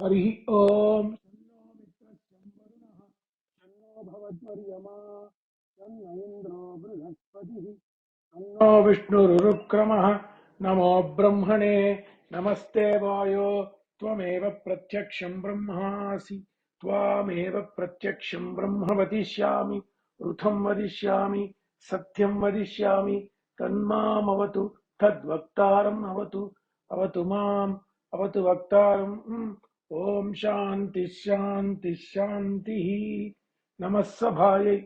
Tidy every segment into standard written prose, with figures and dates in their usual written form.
हरि ओम शन्नो मित्रस्य वरुणः शन्नो भवद्वर्यमा शन्नो इन्द्रो बृहस्पतिः शन्नो विष्णुरुक्रमः नमो ब्रह्मणे नमस्ते वायो त्वमेव प्रत्यक्षं ब्रह्मासि त्वामेव प्रत्यक्षं ब्रह्म वदिष्यामि ऋथं वदिष्यामि सत्यं वदिष्यामि तन्मामवतु तद्वक्तारम् अवतु अवतु माम् अवतु वक्तारम् ओम शांति शांति शांति नमः सभायै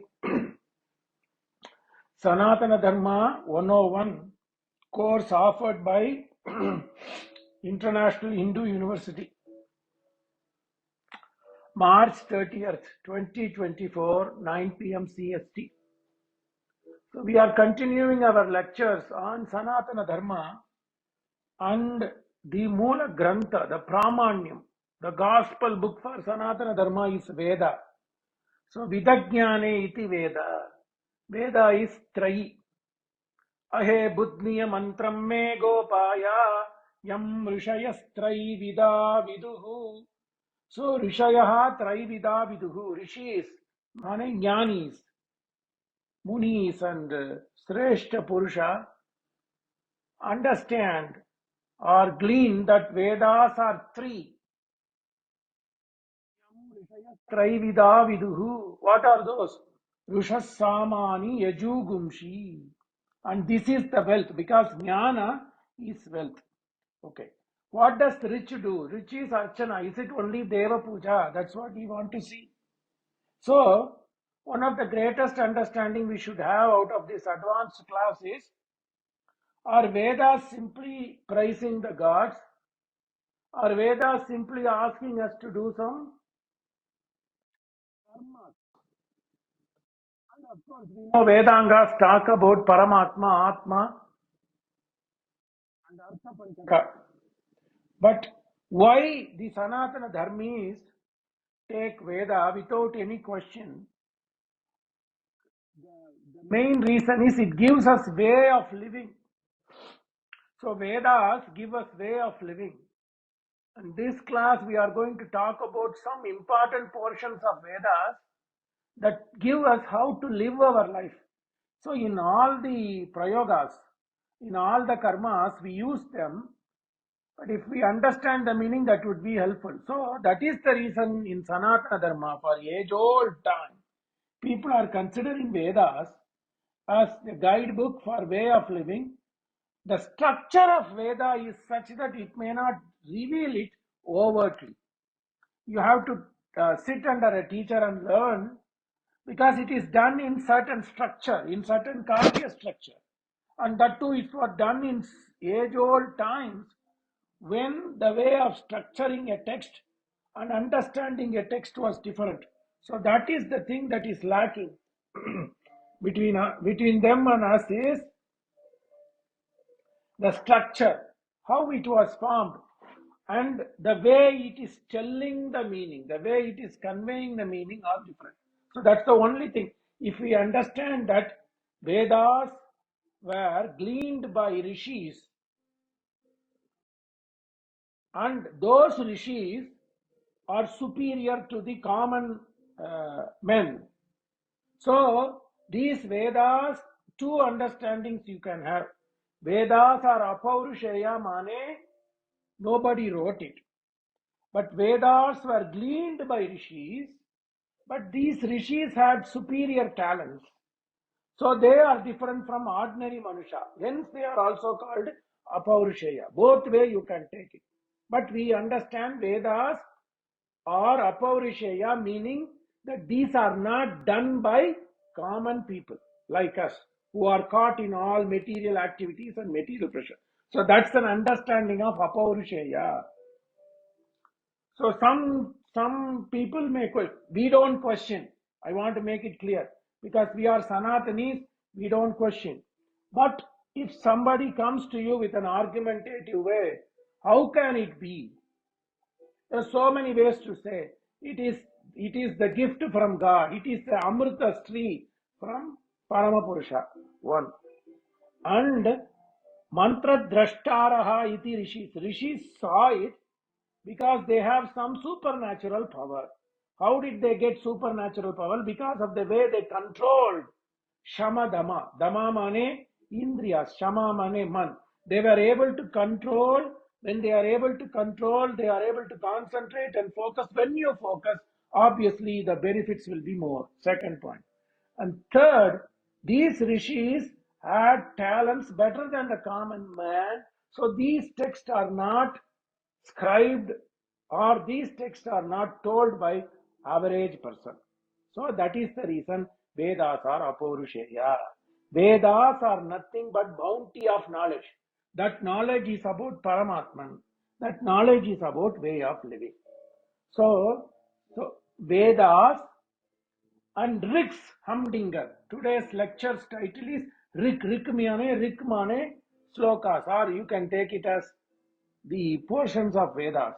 Sanatana Dharma 101 course offered by International Hindu University, March 30th, 2024, 9 p.m. CST. So we are continuing our lectures on Sanatana Dharma and the Mula Grantha, the Pramanyam, the gospel book for Sanatana Dharma is Veda. So Vidajnane iti Veda. Veda is Trayi. अहे बुद्धिय मंत्रम में गोपाया यम ऋषयस्त्रैविदा विदुः. So ऋषयः त्रैविदा विदुः. Rishis माने Gyanis, munis and Shrestha Purusha understand or glean that Vedas are three. Yam ऋषयस्त्रैविदा विदुः. What are those? Rushas Samani Yajugumshi. And this is the wealth because jnana is wealth. Okay. What does rich do? Rich is archana. Is it only deva puja? That's what we want to see. So, one of the greatest understanding we should have out of this advanced class is, are Vedas simply praising the gods? Are Vedas simply asking us to do some karma? And of course, we know Vedangas talk about Paramatma, Atma, and Artha Panchaka. But why the Sanatana Dharmis take Veda without any question? The main reason is it gives us way of living. So Vedas give us way of living. In this class we are going to talk about some important portions of Vedas that give us how to live our life. So in all the prayogas, in all the karmas, we use them. But if we understand the meaning, that would be helpful. So that is the reason in Sanatana Dharma, for age-old time, people are considering Vedas as the guidebook for way of living. The structure of Veda is such that it may not reveal it overtly. You have to sit under a teacher and learn because it is done in certain structure, in certain karya structure. And that too, it was done in age-old times when the way of structuring a text and understanding a text was different. So that is the thing that is lacking between them and us is the structure, how it was formed, and the way it is telling the meaning, the way it is conveying the meaning are different. So that's the only thing. If we understand that Vedas were gleaned by rishis, and those rishis are superior to the common men. So these Vedas, two understandings you can have. Vedas are apaurushaya mane, nobody wrote it. But Vedas were gleaned by rishis, but these rishis had superior talents. So they are different from ordinary manusha. Hence they are also called apaurushaya. Both way you can take it. But we understand Vedas or apaurushaya, meaning that these are not done by common people like us who are caught in all material activities and material pressure. So that's an understanding of apaurushaya. So some people may question. We don't question. I want to make it clear because we are Sanatanis. We don't question. But if somebody comes to you with an argumentative way, how can it be? There are so many ways to say it is the gift from God. It is the Amrita tree from Paramapurusha. One. And mantra drashtaraha iti rishis. Rishis saw it Because they have some supernatural power. How did they get supernatural power? Because of the way they controlled Shama Dama. Dama mane Indriyas, Shama mane Man. They were able to control. When they are able to control, they are able to concentrate and focus. When you focus, obviously the benefits will be more. Second point. And third, these rishis had talents better than the common man. So these texts are not scribed, or these texts are not told by average person. So that is the reason Vedas are Apurusheya. Vedas are nothing but bounty of knowledge. That knowledge is about Paramatman. That knowledge is about way of living. So Vedas and Rick's Humdinger. Today's lecture's title is Rick Mane Slokas, or you can take it as the portions of Vedas.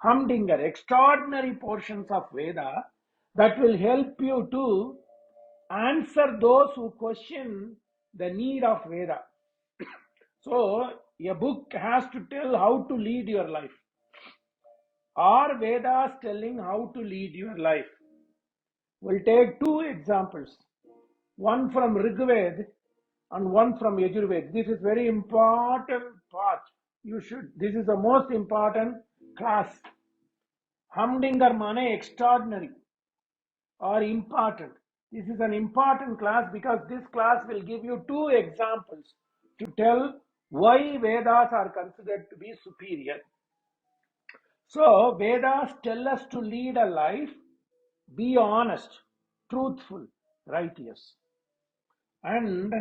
Humdinger, extraordinary portions of Veda that will help you to answer those who question the need of Veda. So, a book has to tell how to lead your life. Are Vedas telling how to lead your life? We'll take two examples. One from Rigved and one from Yajurved. This is very important part. This is the most important class. Humdinger mane extraordinary or important. This is an important class because this class will give you two examples to tell why Vedas are considered to be superior. So Vedas tell us to lead a life, be honest, truthful, righteous. And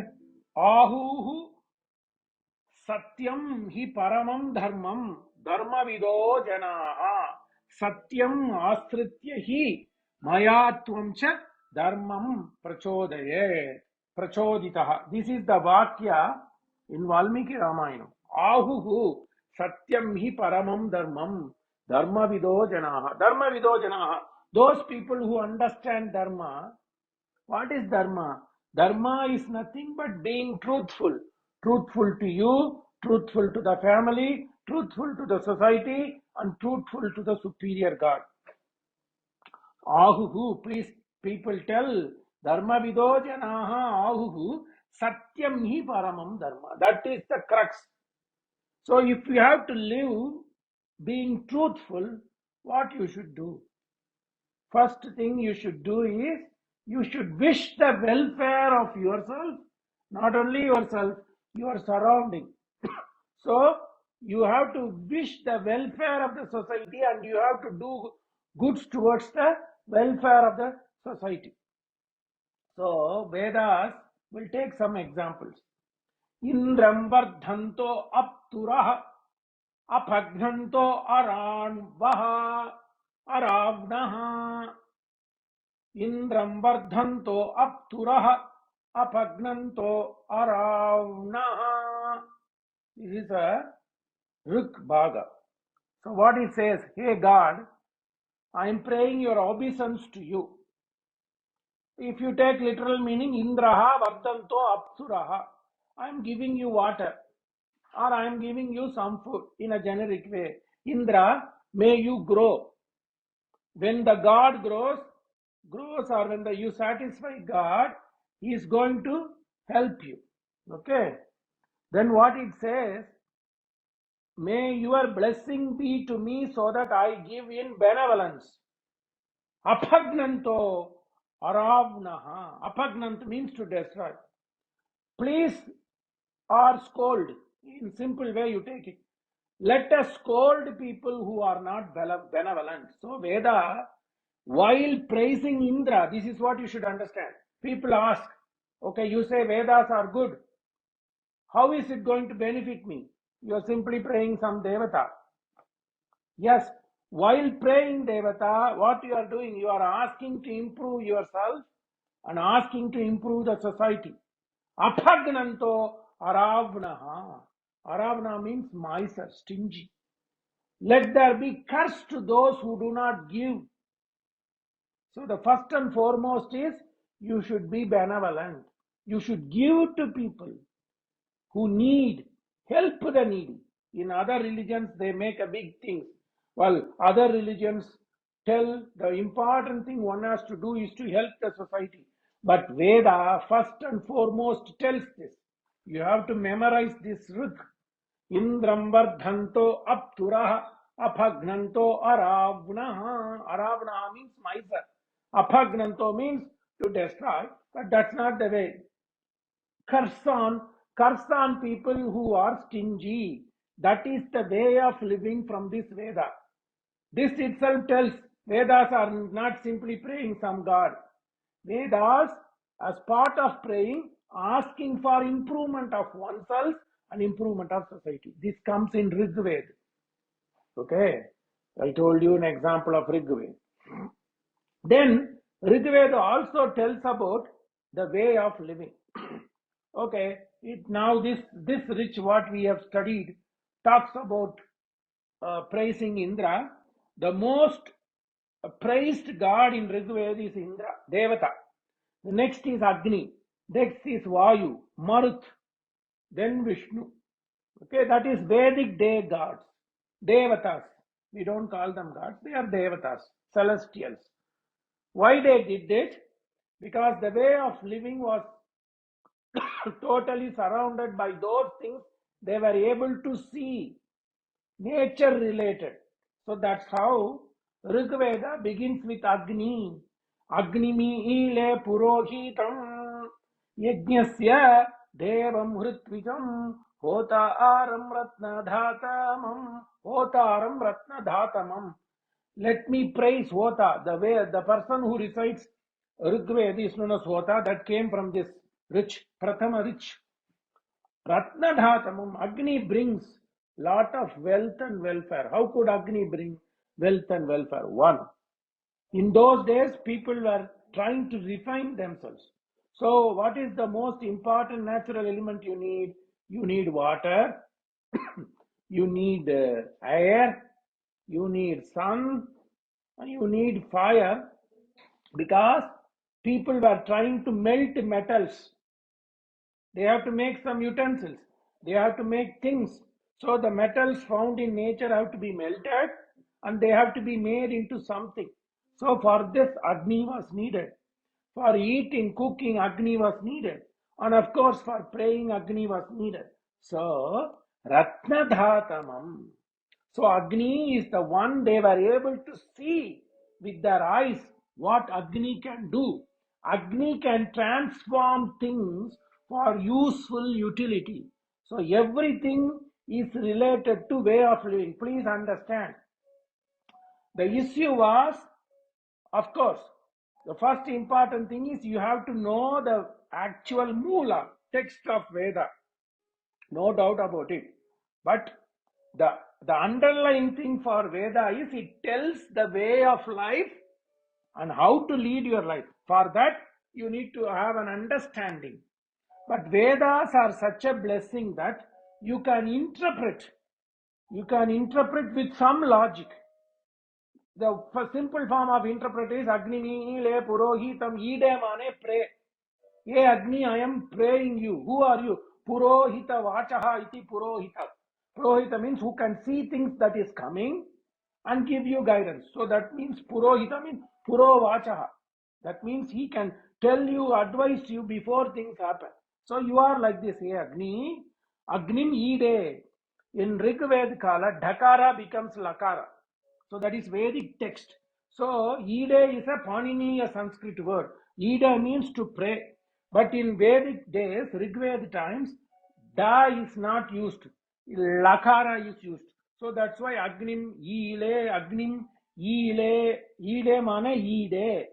Ahuhu Satyam hi paramam dharmam dharmavido janaha Satyam astritya hi mayatvam cha dharmam prachoditaha. This is the Vakya in Valmiki Ramayana. Ahuhu Satyam hi paramam dharmam dharmavido janaha. Dharmavido janaha. Those people who understand Dharma. What is Dharma? Dharma is nothing but being truthful. Truthful to you, truthful to the family, truthful to the society, and truthful to the superior God. Ahuhu, please people tell, Dharma vido janaha ahuhu satyam hi paramam dharma. That is the crux. So if you have to live being truthful, what you should do? First thing you should do is, you should wish the welfare of yourself, not only yourself, your surrounding. So you have to wish the welfare of the society and you have to do goods towards the welfare of the society. So Vedas will take some examples. Indram vardhanto apturah apagnanto aranvaha aravnaha. Indram vardhanto apturah apagnanto aravnaha. This is a Rik Bhaga. So what it says, hey God, I am praying your obeisance to you. If you take literal meaning, Indraha vardhanto apsuraha, I am giving you water or I am giving you some food in a generic way. Indra, may you grow. When the God grows, or when you satisfy God, He is going to help you. Okay. Then what it says, may your blessing be to me so that I give in benevolence. Apagnanto aravnaha. Apagnant means to destroy. Please or scold. In simple way you take it. Let us scold people who are not benevolent. So Veda, while praising Indra, this is what you should understand. People ask, okay, you say Vedas are good. How is it going to benefit me? You are simply praying some Devata. Yes, while praying Devata, what you are doing, you are asking to improve yourself and asking to improve the society. Apagnanto aravnaha. Aravna means miser, stingy. Let there be curse to those who do not give. So the first and foremost is, you should be benevolent. You should give to people who need, help the needy. In other religions, they make a big thing. Well, other religions tell the important thing one has to do is to help the society. But Veda first and foremost tells this. You have to memorize this Rig. Indram vardhanto apturaha aphagnanto aravnaha. Aravnaha means miser. Aphagnanto means to destroy, but that's not the way. Curse on, curse on people who are stingy. That is the way of living from this Veda. This itself tells Vedas are not simply praying some god. Vedas, as part of praying, asking for improvement of oneself and improvement of society. This comes in Rig Veda. Okay, I told you an example of Rig Veda. Then Rig Veda also tells about the way of living. Okay, now this rich what we have studied talks about praising Indra. The most praised god in Rig Veda is Indra, Devata. The next is Agni. Next is Vayu, Marut, then Vishnu. Okay, that is Vedic day gods. Devathas. We don't call them gods, they are Devathas, celestials. Why they did it? Because the way of living was totally surrounded by those things they were able to see, nature related. So that's how Rig Veda begins with Agni. Agnimi ile purohitam yajnasya devam hritvikam hotaram ratna dhatamam hotaram ratna dhatamam. Let me praise Hota, the person who recites Rig Veda is known as Hota, that came from this rich, Prathama rich. Ratnadhatamam, Agni brings lot of wealth and welfare. How could Agni bring wealth and welfare? One, in those days, people were trying to refine themselves. So, what is the most important natural element you need? You need water, you need air, you need sun, and you need fire, because people were trying to melt metals. They have to make some utensils. They have to make things. So the metals found in nature have to be melted and they have to be made into something. So for this, Agni was needed. For eating, cooking, Agni was needed. And of course, for praying, Agni was needed. So, Ratnadhatamam. So Agni is the one they were able to see with their eyes what Agni can do. Agni can transform things for useful utility. So everything is related to way of living. Please understand. The issue was, of course, the first important thing is you have to know the actual Mula, text of Veda. No doubt about it. But the, the underlying thing for Veda is it tells the way of life and how to lead your life. For that, you need to have an understanding. But Vedas are such a blessing that you can interpret. You can interpret with some logic. The simple form of interpret is Agni le purohitam ide mane pray. Hey Agni, I am praying you. Who are you? Purohita vachaha iti purohita. Purohita means who can see things that is coming and give you guidance. So that means Purohita means Puro vachaha. That means he can tell you, advise you before things happen. So you are like this. Hey Agni, Agnim ide. In Rig Veda Kala, Dhakara becomes Lakara. So that is Vedic text. So Ide is a Paniniya Sanskrit word. Ide means to pray. But in Vedic days, Rig Veda times, Da is not used. Lakara is used. So that's why Agnim Ide mane Ide.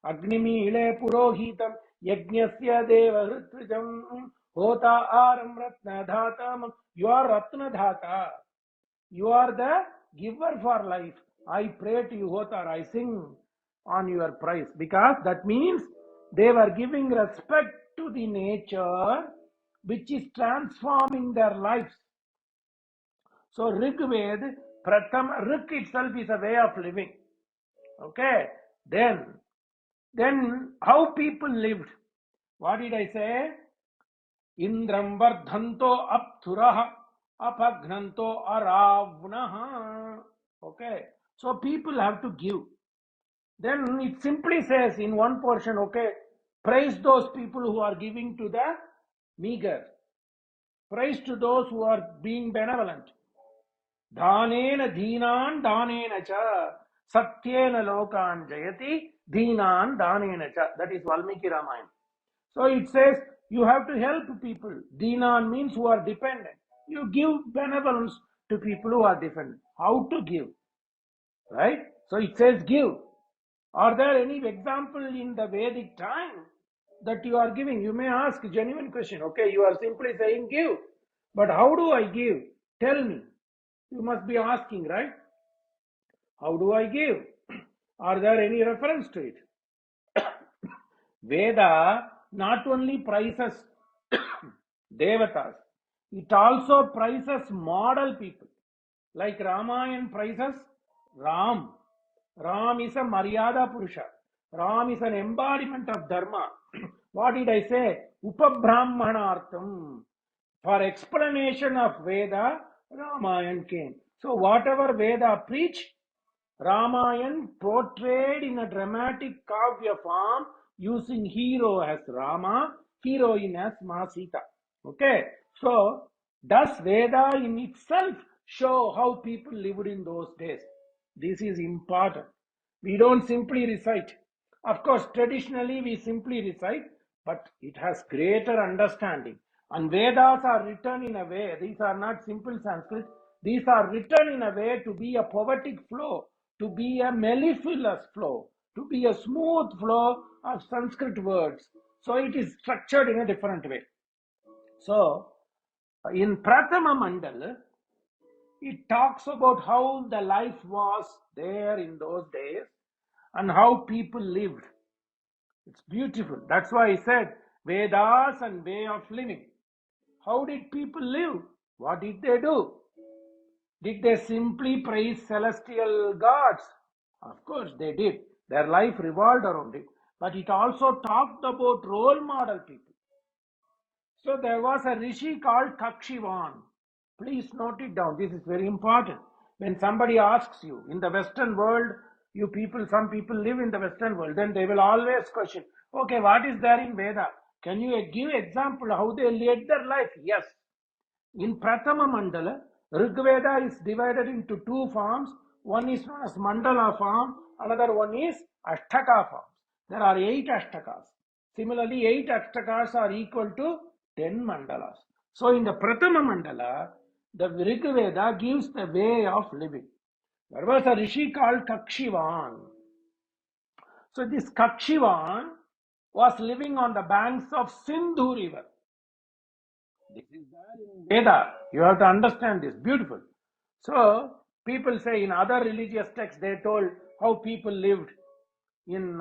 Agnimi ile purohitam yajnasya deva hritrijam hota aram ratna dhatam. You are ratna dhata. You are the giver for life. I pray to you, Hotar. I sing on your praise, because that means they were giving respect to the nature which is transforming their lives. So Rig Veda, Pratham, Rig itself is a way of living. Okay. Then how people lived. What did I say? Indram vardhanto apthuraha apagnanto aravnaha. Okay, so people have to give. Then it simply says in one portion, okay, praise those people who are giving to the meager. Praise to those who are being benevolent. Dhanena dheenan dhanena cha satyena lokan jayati dheenan dhanena cha. That is Valmiki Ramayana. So it says you have to help people. Dheenan means who are dependent. You give benevolence to people who are dependent. How to give? Right? So it says give. Are there any example in the Vedic time that you are giving? You may ask a genuine question. Okay, you are simply saying give. But how do I give? Tell me. You must be asking, right? How do I give? Are there any reference to it? Veda not only praises Devathas, it also praises model people. Like Ramayana praises Ram. Ram is a Maryada Purusha. Ram is an embodiment of Dharma. What did I say? Upabrahmanartham. For explanation of Veda, Ramayana came. So whatever Veda preach, Ramayana portrayed in a dramatic Kavya form using hero as Rama, heroine as Ma Sita. Okay, so does Veda in itself show how people lived in those days? This is important. We don't simply recite. Of course, traditionally we simply recite, but it has greater understanding. And Vedas are written in a way, these are not simple Sanskrit, these are written in a way to be a poetic flow, to be a mellifluous flow, to be a smooth flow of Sanskrit words. So it is structured in a different way. So in Prathama Mandal, it talks about how the life was there in those days and how people lived. It's beautiful. That's why I said Vedas and way of living. How did people live? What did they do? Did they simply praise celestial gods? Of course they did. Their life revolved around it. But it also talked about role model people. So there was a rishi called Kakshivan. Please note it down. This is very important. When somebody asks you, in the Western world, you people, some people live in the Western world, then they will always question, okay, what is there in Veda? Can you give example how they led their life? Yes. In Prathama Mandala, Rigveda is divided into two forms. One is known as Mandala form, another one is Ashtaka forms. There are 8 Ashtakas. Similarly, 8 Ashtakas are equal to 10 Mandalas. So in the Prathama Mandala, the Rigveda gives the way of living. There was a rishi called Kakshivan. So this Kakshivan was living on the banks of Sindhu river. This is there in Veda. You have to understand this. Beautiful. So people say in other religious texts they told how people lived in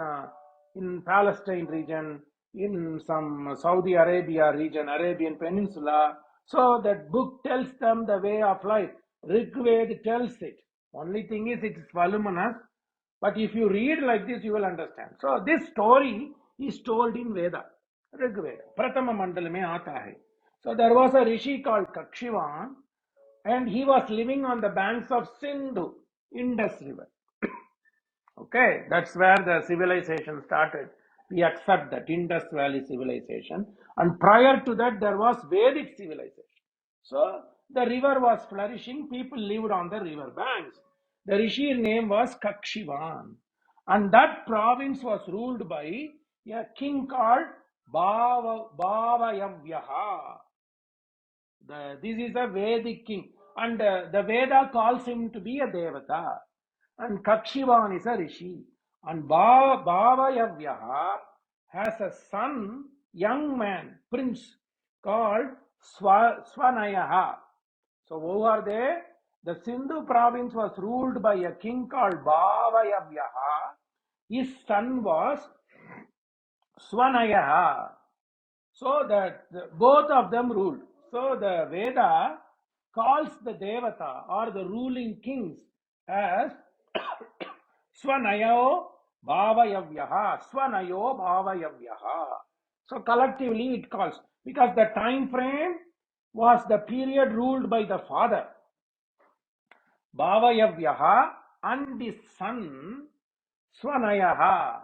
Palestine region, in some Saudi Arabia region, Arabian Peninsula. So that book tells them the way of life. Rigveda tells it. Only thing is it is voluminous. But if you read like this, you will understand. So this story is told in Veda, Rigveda. Prathama Mandal mein aata hai. So there was a rishi called Kakshivan, and he was living on the banks of Sindhu, Indus River. Okay, that's where the civilization started. We accept that Indus Valley civilization. And prior to that, there was Vedic civilization. So the river was flourishing. People lived on the river banks. The rishi name was Kakshivan. And that province was ruled by a king called Bhavayavyaha. This is a Vedic king. And the Veda calls him to be a Devata. And Kakshivan is a rishi. And Bhavayavyaha has a son, young man, prince, called Swanayaha. So who are they? The Sindhu province was ruled by a king called Bhavayavyaha. His son was Swanayaha. So that both of them ruled. So the Veda calls the Devata or the ruling kings as Swanayo Bhavayavyaha. Swanayo Bhavayavyaha. So collectively it calls, because the time frame was the period ruled by the father. Bhavayavyaha, and his son Swanayaha.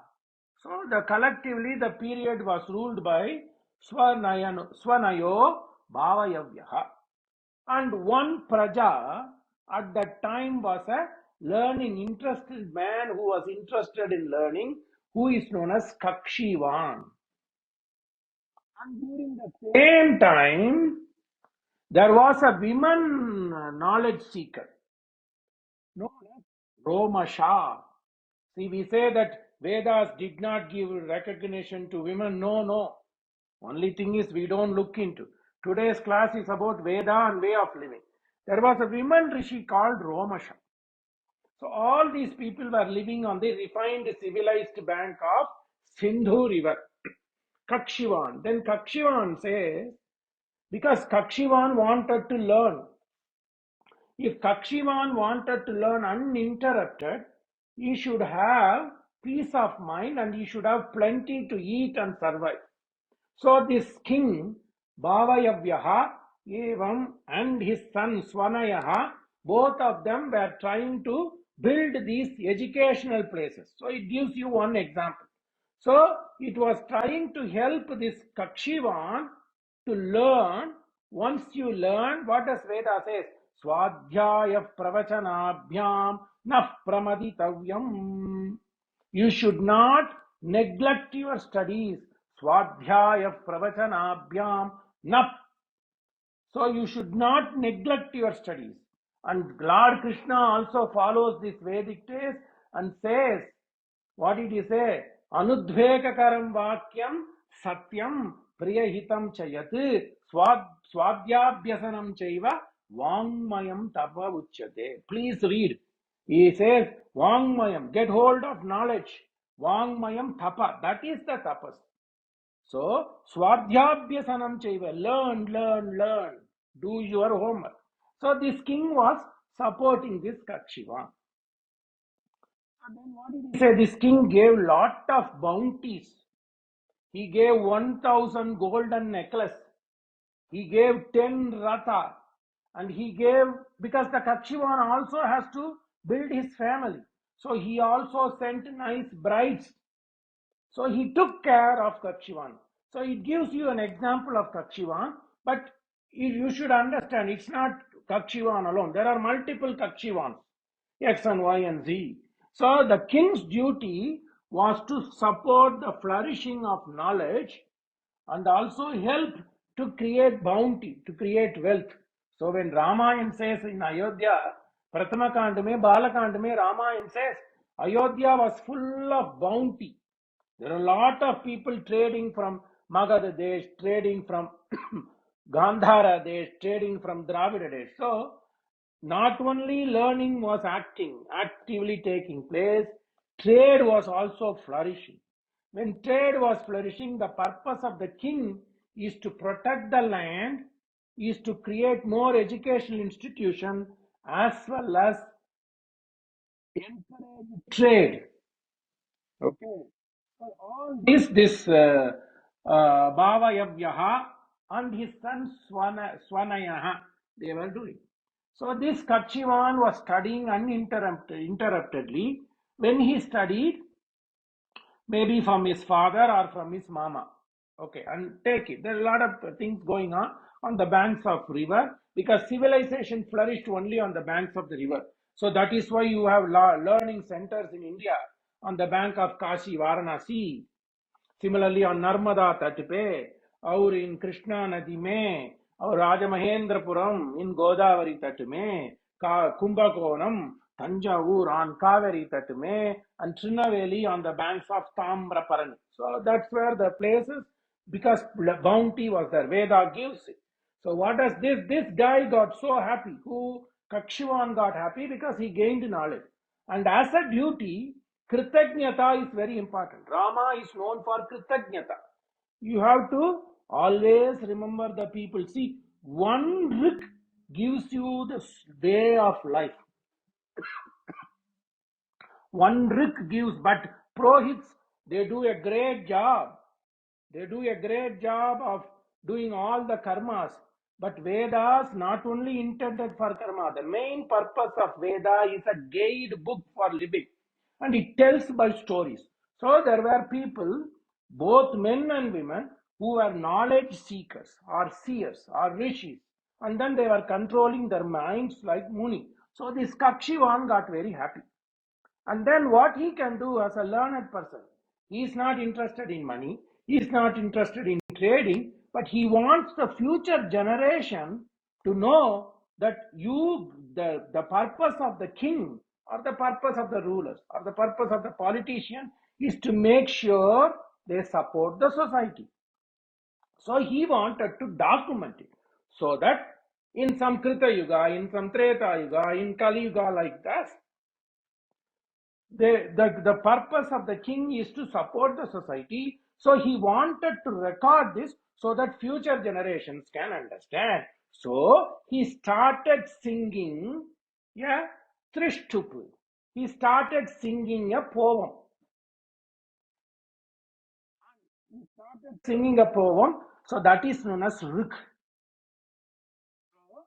So collectively the period was ruled by Swanayo Bhavayavyaha. And one Praja at that time was a learning, interested man who was interested in learning, who is known as Kakshivan. And during the same time, there was a woman knowledge seeker known as Romasha. See, we say that Vedas did not give recognition to women. No, no. Only thing is we don't look into. Today's class is about Veda and way of living. There was a woman rishi called Romasha. So all these people were living on the refined civilized bank of Sindhu river. Kakshivan. Then Kakshivan says, because Kakshivan wanted to learn. If Kakshivan wanted to learn uninterrupted, he should have peace of mind and he should have plenty to eat and survive. So this king, Bhavayavyaha, Evam, and his son Swanayaha, both of them were trying to build these educational places. So it gives you one example. So it was trying to help this Kakshivan to learn. Once you learn, what does Veda says? Swadhyaya pravachanabhyam na pramaditavyam. You should not neglect your studies. Swadhyaya pravachanabhyam na. So you should not neglect your studies. And Lord Krishna also follows this Vedic taste and says, what did he say? Anudvekakaram vakyam satyam priyahitam chayat swadhyabhyasanam chaiva vangmayam tapa uchyate. Please read. He says, vangmayam, get hold of knowledge. Vangmayam tapa, that is the tapas. So, swadhyabhyasanam chaiva, learn, learn, learn. Do your homework. So this king was supporting this Kakshivan. And then what did he say? This king gave lot of bounties. He gave 1,000 golden necklace. He gave 10 ratha. And he gave, because the Kakshivan also has to build his family. So he also sent nice brides. So he took care of Kakshivan. So it gives you an example of Kakshivan. But you should understand, it's not Kakshivan alone. There are multiple Kakshivans, X and Y and Z. So the king's duty was to support the flourishing of knowledge and also help to create bounty, to create wealth. So when Ramayana says in Ayodhya, Prathama Kand mein, Balakand mein, Ramayana says, Ayodhya was full of bounty. There are a lot of people trading from Magadha Desh, trading from Gandhara Desh, trading from Dravida Desh. So not only learning was actively taking place, trade was also flourishing. When trade was flourishing, the purpose of the king is to protect the land, is to create more educational institutions as well as encourage trade. Okay. So all this Bhavayavyaha and his son Swanayaha, they were doing. So this Kakshivan was studying uninterruptedly. When he studied, maybe from his father or from his mama. Okay, and take it. There are a lot of things going on the banks of river, because civilization flourished only on the banks of the river. So that is why you have learning centers in India on the bank of Kashi, Varanasi. Similarly, on Narmada तट पे, और in Krishna नदी में, और Rajamahendrapuram in Godavari तट में, Kumbakonam, Tanjavur on Kaveri तट में, and Trinaveli on the banks of Tamraparani. So that's where the places, because bounty was there, Veda gives it. So what does this guy got so happy, who Kakshivan got happy because he gained knowledge. And as a duty, Kritagnyata is very important. Rama is known for Kritagnyata. You have to always remember the people. See, one rik gives you the way of life. One rik gives, but Prohits, they do a great job. They do a great job of doing all the karmas. But Vedas not only intended for karma, the main purpose of Veda is a guide book for living, and it tells by stories. So there were people, both men and women, who were knowledge seekers or seers or rishis, and then they were controlling their minds like Muni. So this Kakshivan got very happy. And then what he can do as a learned person, he is not interested in money, he is not interested in trading, but he wants the future generation to know that the purpose of the king or the purpose of the rulers or the purpose of the politician is to make sure they support the society. So he wanted to document it so that in some Krita Yuga, in some Treta Yuga, in Kali Yuga like that, the purpose of the king is to support the society. So he wanted to record this so that future generations can understand. So he started singing a Trishtupu. He started singing a poem. He started singing a poem, so that is known as Rik.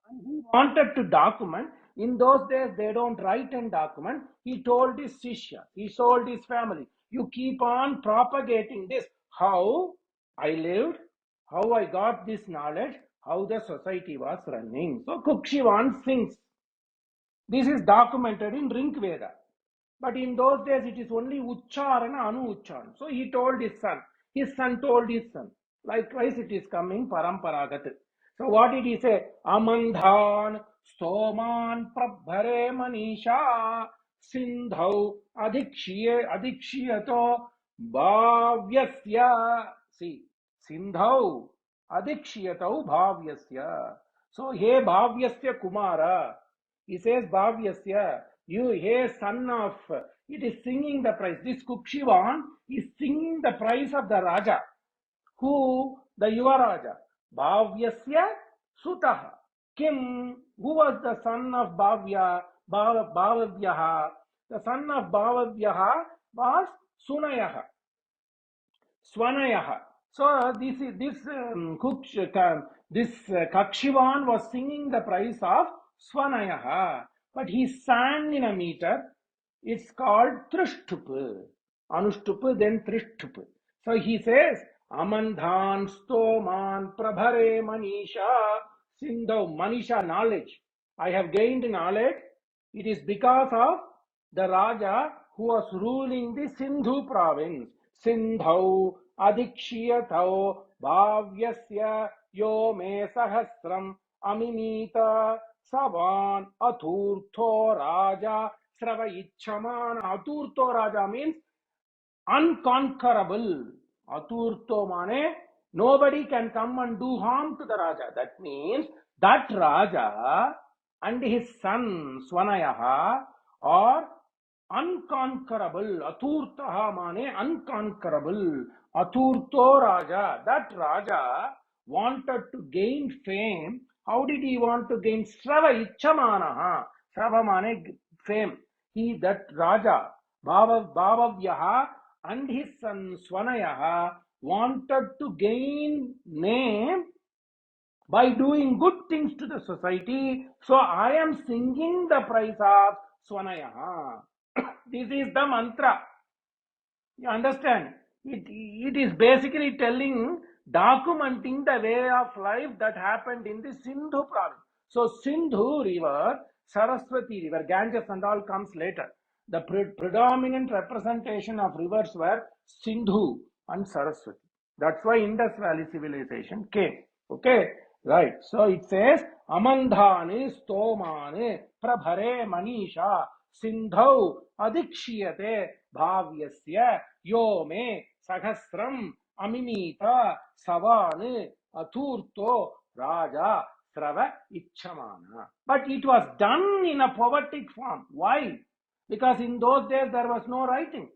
And he wanted to document. In those days, they don't write and document. He told his Shishya, he told his family, you keep on propagating this. How I lived, how I got this knowledge, how the society was running. So Kukshivan sings. This is documented in Ring Veda. But in those days, it is only Uchcharana, Anu Uchcharana. So he told his son told his son. Likewise, it is coming Paramparagat. So what did he say? Amandhan Stoman Prabhare Manisha Sindhu Adikshiyato Bhavyasya. See, Sindhu Adikshiyato Bhavyasya. So, he Bhavyasya Kumara. He says Bhavyasya. You, hey son of, it is singing the praise. This Kukshivan is singing the praise of the Raja. Who? The Yuva Raja. Bhavyasya Sutaha. Kim? Who was the son of Bhavavyaha? The son of Bhavavyaha was Sunayaha. Swanayaha. So this Kakshivan was singing the praise of Swanayaha, but he sang in a meter. It's called Trishtup. Anushtup, then Trishtup. So he says, Amandhan Stoman Prabhare Manisha Sindhu. Manisha, knowledge. I have gained knowledge. It is because of the Raja who was ruling the Sindhu province. Sindhu Adikshiyatau Bhavyasya Yo Me Sahasram Aminita Savan Aturtho Raja Srava Ichaman. Aturtho Raja means unconquerable. Aturtho mane, nobody can come and do harm to the Raja. That means that Raja and his son Swanayaha are unconquerable. Aturtaha mane unconquerable. Aturto Raja. That Raja wanted to gain fame. How did he want to gain? Srava Ichamanaha. Srava mane fame. That Raja, Bhavavyaha and his son Swanayaha wanted to gain name by doing good things to the society. So I am singing the praise of Swanayaha. This is the mantra. You understand? It is basically telling, documenting the way of life that happened in the Sindhu province. So Sindhu river, Saraswati river, Ganges and all comes later. The predominant representation of rivers were Sindhu and Saraswati. That's why Indus Valley civilization came. Okay, right. So it says, Amandhani Stomani Prabhare Manisha Sindhu Adikshiyate Bhavyasya Yo Me Sahasram Amimita Savan Aturto Raja Srava Ichamana. But it was done in a poetic form. Why? Because in those days there was no writing.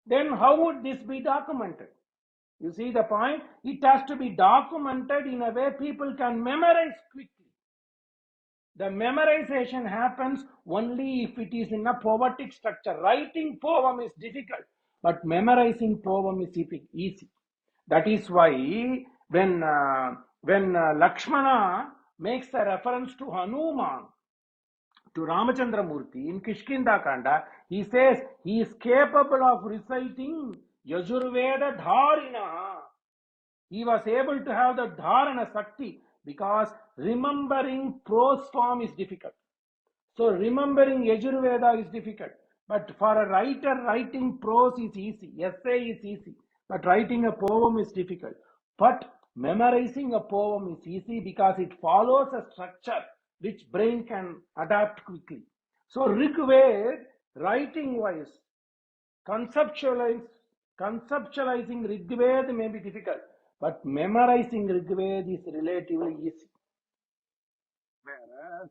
Then how would this be documented? You see the point? It has to be documented in a way people can memorize quickly. The memorization happens only if it is in a poetic structure. Writing poem is difficult, but memorizing poem is easy. That is why when when Lakshmana makes a reference to Hanuman, to Ramachandra Murthy in Kishkinda Kanda, he says he is capable of reciting Yajurveda Dharina. He was able to have the Dharana Sakti because remembering prose form is difficult. So remembering Yajurveda is difficult. But for a writer, writing prose is easy. Essay is easy. But writing a poem is difficult. But memorizing a poem is easy because it follows a structure which brain can adapt quickly. So Rigved, writing wise, conceptualize, conceptualizing Rigved may be difficult, but memorizing Rigved is relatively easy. Whereas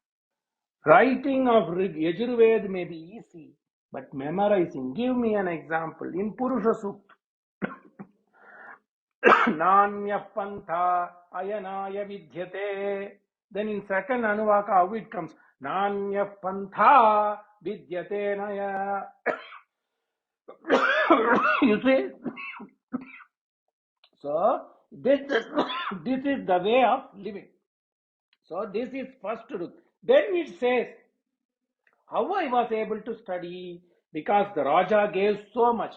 writing of Yajurved may be easy, but memorizing. Give me an example. In Purusha Sukta, Nanya Pantha Ayanaya Vidyate. Then in second Anuvaka, how it comes? Nanya Pantha Vidyate Naya. You see? So, this is, this is the way of living. So, this is first root. Then it says, how I was able to study? Because the Raja gave so much.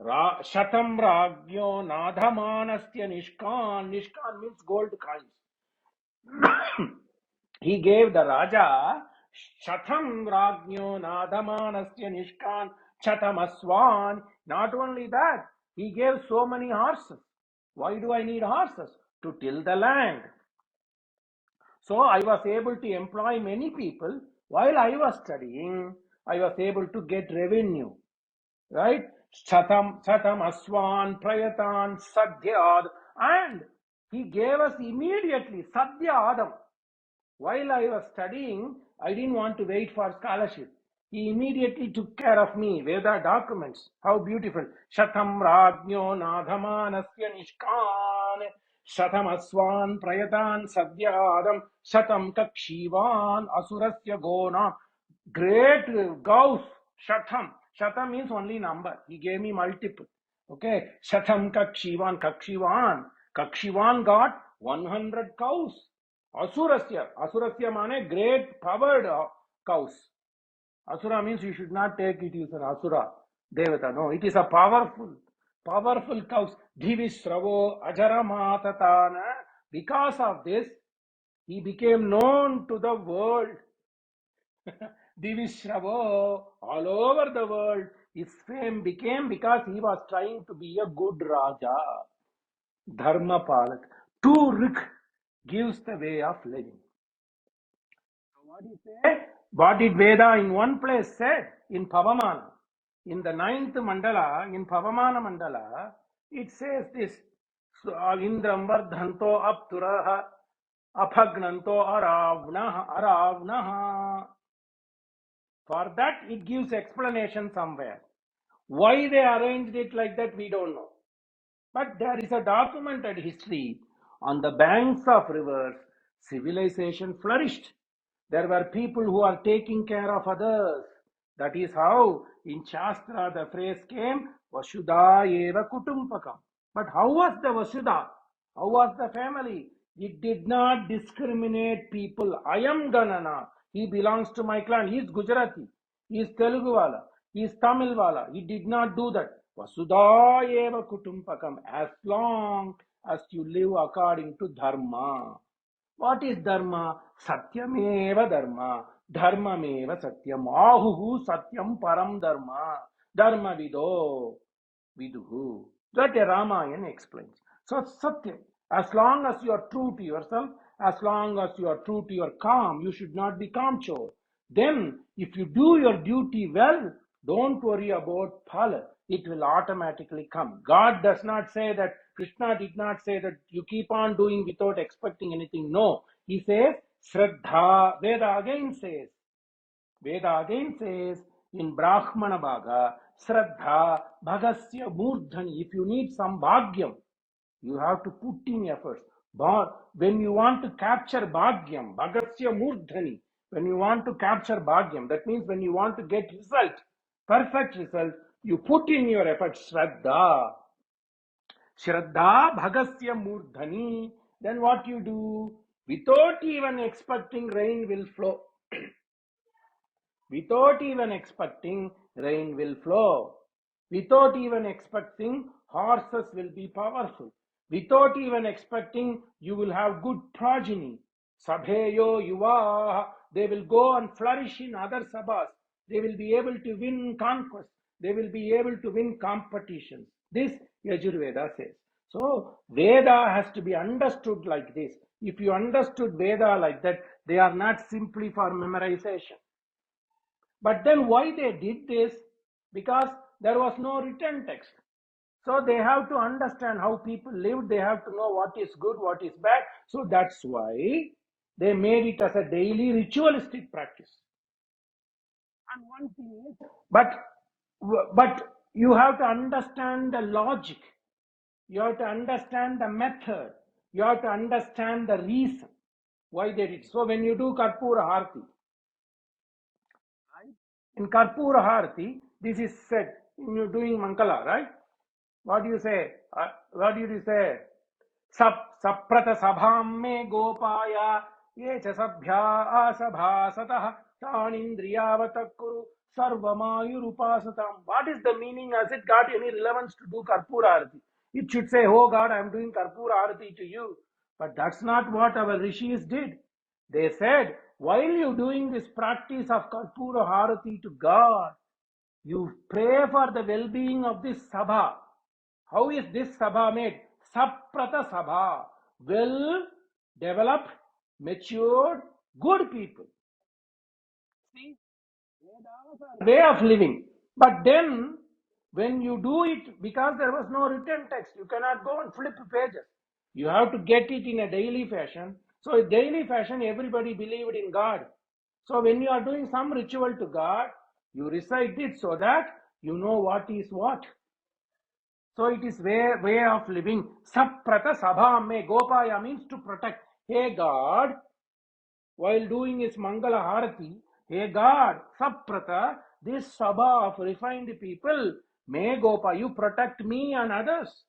Shatam Ragyo Nadhamanasya Nishkan. Nishkan means gold coins. He gave the Raja Shatam Ragyo Nadhamanasya Nishkan Chatam Aswan. Not only that, he gave so many horses. Why do I need horses? To till the land. So I was able to employ many people. While I was studying, I was able to get revenue. Right? Satam Aswan, Prayatan, Sadhyad. And he gave us immediately Sadhyadam. While I was studying, I didn't want to wait for scholarship. He immediately took care of me. Veda documents. How beautiful. Shatam Rajnyo Nadhamanasya Nishkan. Shatam Aswan Prayatan Sadyadam. Shatam Kakshivan Asurasya Gona. Great gauss. Shatam. Shatam means only number. He gave me multiple. Okay. Shatam Kakshivan. Kakshivan. Kakshivan got 100 cows. Asurasya mane great powered cows. Asura means you should not take it as an Asura, Devata. No, it is a powerful cows. Dhivisravo Ajaramatana. Because of this, he became known to the world. Divishravo, all over the world. His fame became because he was trying to be a good Raja. Dharma Palak. Two Rik gives the way of living. What he said? What did Veda in one place said? In Pavamana. In the ninth mandala, in Pavamana mandala, it says this. Indram vardhanto apturaha apagnanto aravnaha. For that, it gives explanation somewhere. Why they arranged it like that, we don't know. But there is a documented history. On the banks of rivers, civilization flourished. There were people who are taking care of others. That is how in Shastra the phrase came, Vasudha eva kutumpakam. But how was the Vasudha? How was the family? It did not discriminate people. I am Ganana. He belongs to my clan. He is Gujarati. He is Telugu wala. He is Tamil wala. He did not do that. Vasudha eva kutumpakam. As long as you live according to Dharma. What is Dharma? Satyameva Dharma. Dharmameva Satyam. Ahuhu Satyam Param Dharma. Dharma Vido Viduhu. That a Ramayana explains. So Satyam. As long as you are true to yourself, as long as you are true to your calm, you should not be kamchor. Then, if you do your duty well, don't worry about phala. It will automatically come. God does not say that, Krishna did not say that you keep on doing without expecting anything. No. He says, Shraddha. Veda again says in Brahmana Bhaga, Shraddha Bhagasya Murdhani. If you need some bhagyam, you have to put in efforts. When you want to capture bhagyam, Bhagasya Murdhani, when you want to capture bhagyam, that means when you want to get result, perfect result, you put in your efforts, Shraddha. Shraddha Bhagasya Murdhani. then what you do? Without even expecting, rain will flow. Without even expecting, rain will flow. Without even expecting, horses will be powerful. Without even expecting, you will have good progeny. Sabheyo yuva, they will go and flourish in other sabhas. They will be able to win conquest. They will be able to win competitions. This Yajurveda says. So Veda has to be understood like this. If you understood Veda like that, they are not simply for memorization. But then why they did this? Because there was no written text. So they have to understand how people lived. They have to know what is good, what is bad. So that's why they made it as a daily ritualistic practice. And one thing is, but you have to understand the logic. You have to understand the method. You have to understand the reason why they did. So when you do Karpura Harti, in Karpura Harati, this is said, you're doing Mangala, right? What do you say? What do you say? Saprata sabham me gopaya ye cha sabhya asabhasatah tanindriyavata kuru sarvamayurupasatam. What is the meaning? Has it got any relevance to do Karpura Arati? It should say, oh God, I am doing Karpura Arati to you. But that's not what our rishis did. They said, while you're doing this practice of Karpura Harati to God, you pray for the well-being of this Sabha. How is this Sabha made? Saprata Sabha. Well developed, matured, good people. See, way of living. But then, when you do it, because there was no written text, you cannot go and flip pages. You have to get it in a daily fashion. So, in daily fashion, everybody believed in God. So, when you are doing some ritual to God, you recite it so that you know what is what. So, it is way of living. Saprata sabha me gopaya means to protect. Hey God, while doing his Mangala Harati, hey God, Saprata, this Sabha of refined people, may Gopa, you protect me and others.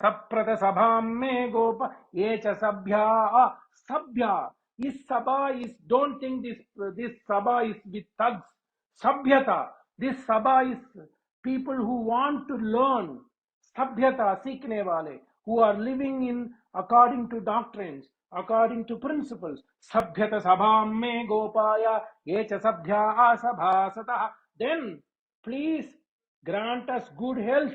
Saprata Sabham me Gopa, Echa Sabhya, Sabhya. This Sabha is, don't think this Sabha is with thugs. Sabhyata, this Sabha is people who want to learn. Sabhyata, Seekhne wale, who are living in according to doctrines, according to principles. Sabhyata Sabham me Gopaya, Echa Sabhya Asabhasatah. Then, please grant us good health.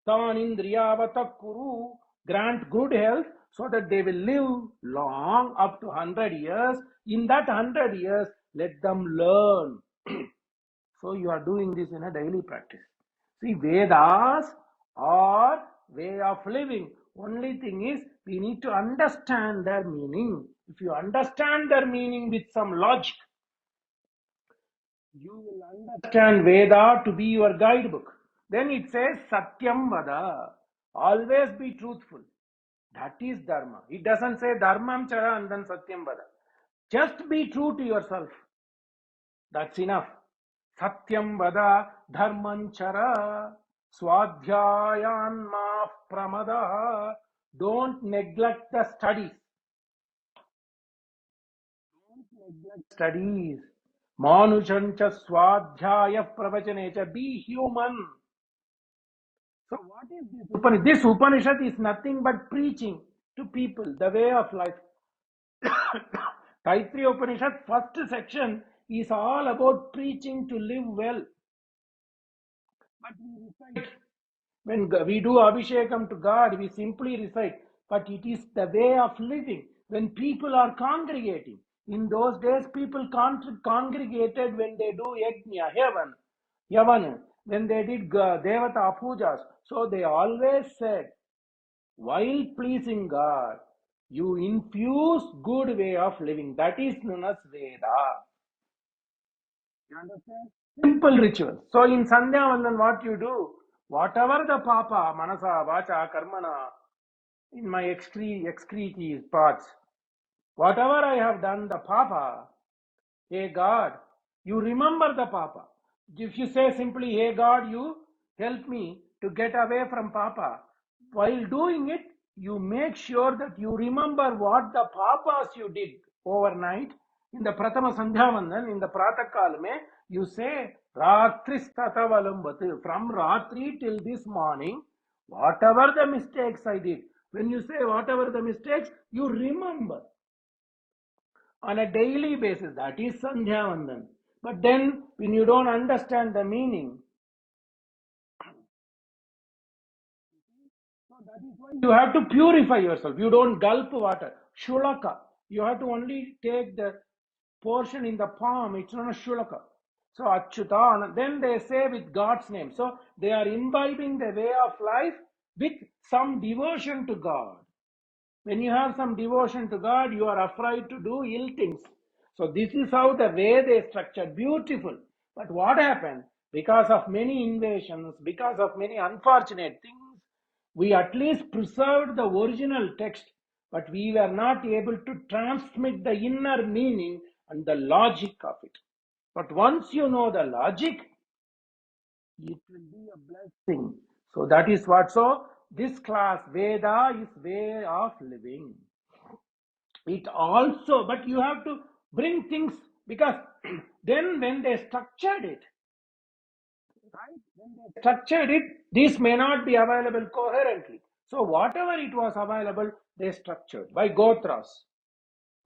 Tanindriyavata kuru, grant good health so that they will live long up to 100 years. In that 100 years, let them learn. So you are doing this in a daily practice. See, Vedas are way of living. Only thing is, we need to understand their meaning. If you understand their meaning with some logic, you will understand Veda to be your guidebook. Then it says Satyam Vada. Always be truthful. That is Dharma. It doesn't say Dharmam Chara and then Satyam Vada. Just be true to yourself. That's enough. Satyam Vada Dharman Chara Swadhyayan Maaf Pramada. Don't neglect the studies. Studies. Manushancha Swadhyaya Pravachane. Be human. So what is this Upanishad? This Upanishad is nothing but preaching to people, the way of life. Taittiriya Upanishad, first section is all about preaching to live well. But we recite. When we do Abhishekam to God, we simply recite. But it is the way of living. When people are congregating. In those days, people congregated when they do Yajna, heaven, Yavan, when they did Devata pujas. So they always said, while pleasing God, you infuse good way of living. That is known as Veda. You understand? Simple ritual. So in Sandhya Vandan, what you do, whatever the papa, manasa, vacha, karmana, in my excrete parts, whatever I have done, the papa, hey God, you remember the papa. If you say simply, hey God, you help me to get away from papa, while doing it, you make sure that you remember what the papas you did overnight. In the Pratama Sandhyavandan, in the Pratakal mein, you say Ratris Tatavalambat, from Ratri till this morning, whatever the mistakes I did. When you say whatever the mistakes, you remember on a daily basis. That is Sandhyavandan. But then when you don't understand the meaning, that is why you have to purify yourself. You don't gulp water. Shulaka. You have to only take the portion in the palm. It's not a shulaka. So Achyuta. Then they say with God's name. So they are imbibing the way of life with some devotion to God. When you have some devotion to God, you are afraid to do ill things. So this is how the Veda is structured. Beautiful. But what happened? Because of many invasions, because of many unfortunate things, we at least preserved the original text, but we were not able to transmit the inner meaning and the logic of it. But once you know the logic, it will be a blessing. So that is what. So this class, Veda is way of living. It also, but you have to bring things, because then when they structured it, right? When they structured it, this may not be available coherently. So whatever it was available, they structured by Gotras.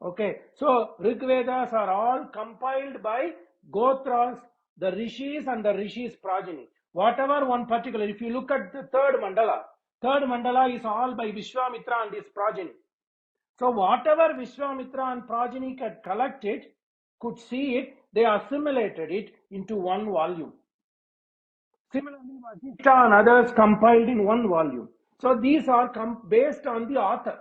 Okay, so Rig Vedas are all compiled by Gotras, the Rishis and the Rishis progeny. Whatever one particular, if you look at the third mandala is all by Vishwamitra and his progeny. So whatever Vishwamitra and progeny could collect it, could see it, they assimilated it into one volume. Similarly, Vasishtha and others compiled in one volume. So these are based on the author.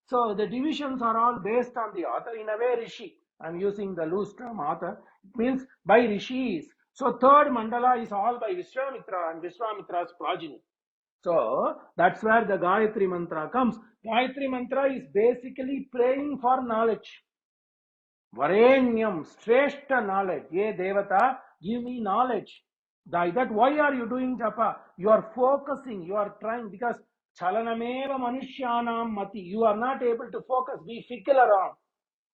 So the divisions are all based on the author. In a way, Rishi. I'm using the loose term author. It means by Rishis. So third mandala is all by Vishwamitra and Vishwamitra's progeny. So that's where the Gayatri mantra comes. Gayatri mantra is basically praying for knowledge. Varenyam, Shrestha knowledge. Ye Devata, give me knowledge. That why are you doing japa? You are focusing, you are trying, because chalanameva manushyanam mati. You are not able to focus, be fickle around.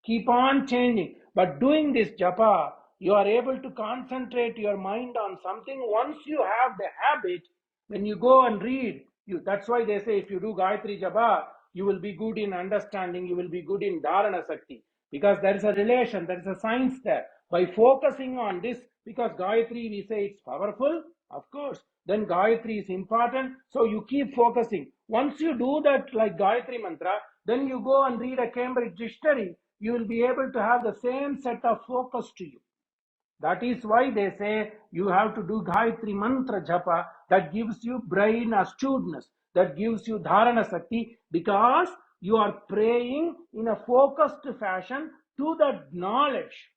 Keep on changing. But doing this japa, you are able to concentrate your mind on something. Once you have the habit, when you go and read, that's why they say if you do Gayatri japa, you will be good in understanding, you will be good in Dharana Sakti. Because there is a relation, there is a science there. By focusing on this, because Gayatri we say it's powerful, of course, then Gayatri is important, so you keep focusing. Once you do that like Gayatri mantra, then you go and read a Cambridge dictionary, you will be able to have the same set of focus to you. That is why they say you have to do Gayatri mantra japa, that gives you brain astuteness, that gives you Dharana Sakti, because you are praying in a focused fashion to that knowledge.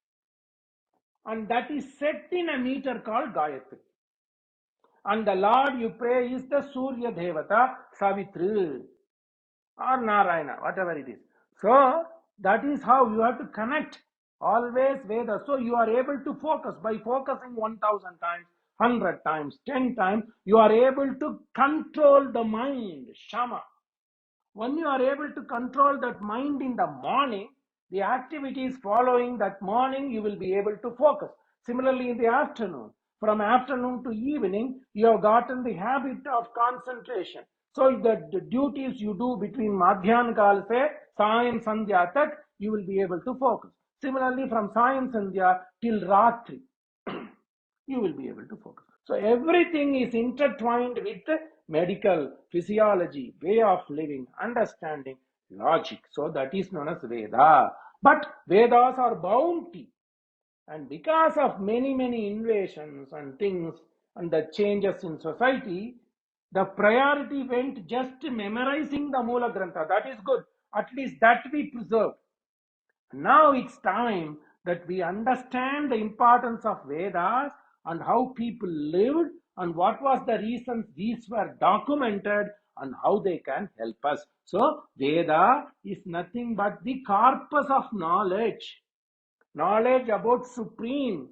And that is set in a meter called Gayatri. And the Lord you pray is the Surya Devata, Savitri, or Narayana, whatever it is. So that is how you have to connect always Vedas. So you are able to focus. By focusing 1000 times, 100 times, 10 times, you are able to control the mind, Shama. When you are able to control that mind in the morning, the activities following that morning, you will be able to focus. Similarly, in the afternoon, from afternoon to evening, you have gotten the habit of concentration. So the duties you do between Madhyan Kal se Sayan Sandhya tak, you will be able to focus. Similarly, from Sayan Sandhya till Ratri, you will be able to focus. So everything is intertwined with medical, physiology, way of living, understanding, logic. So that is known as Veda. But Vedas are bounty. And because of many invasions and things and the changes in society, the priority went just memorizing the Mula Grantha. That is good. At least that we preserved. Now it's time that we understand the importance of Vedas and how people lived and what was the reasons these were documented and how they can help us. So Veda is nothing but the corpus of knowledge. Knowledge about Supreme,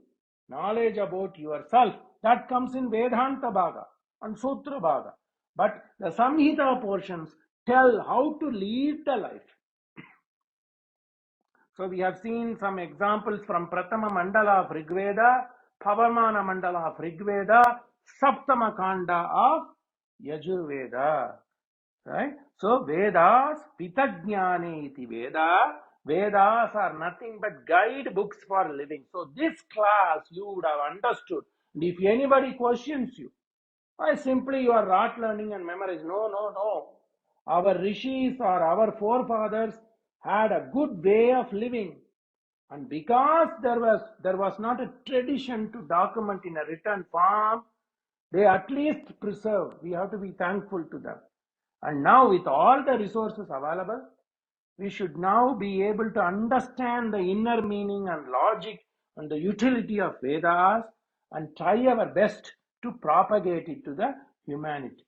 knowledge about yourself. That comes in Vedanta Bhaga and Sutra Bhaga. But the Samhita portions tell how to lead the life. So we have seen some examples from Pratama Mandala of Rigveda, Pavamana Mandala of Rigveda, Saptama Kanda of Yajurveda. Right? So Vedas, Pitajnane iti Veda. Vedas are nothing but guidebooks for living. So this class you would have understood. And if anybody questions you, why simply you are not learning and memorizing? No, no, no. Our rishis or our forefathers had a good way of living. And because there was not a tradition to document in a written form, they at least preserved. We have to be thankful to them. And now with all the resources available, we should now be able to understand the inner meaning and logic and the utility of Vedas and try our best to propagate it to the humanity.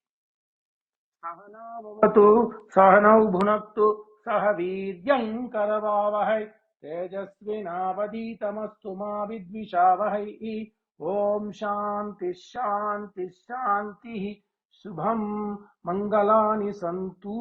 सहनावतु सहनौ भुनक्तु सह वीर्यं करवावहै तेजस्विनावधीतमस्तु मा विद्विषावहै ॐ शान्ति शान्ति शान्तिः शुभं मङ्गलानि सन्तु।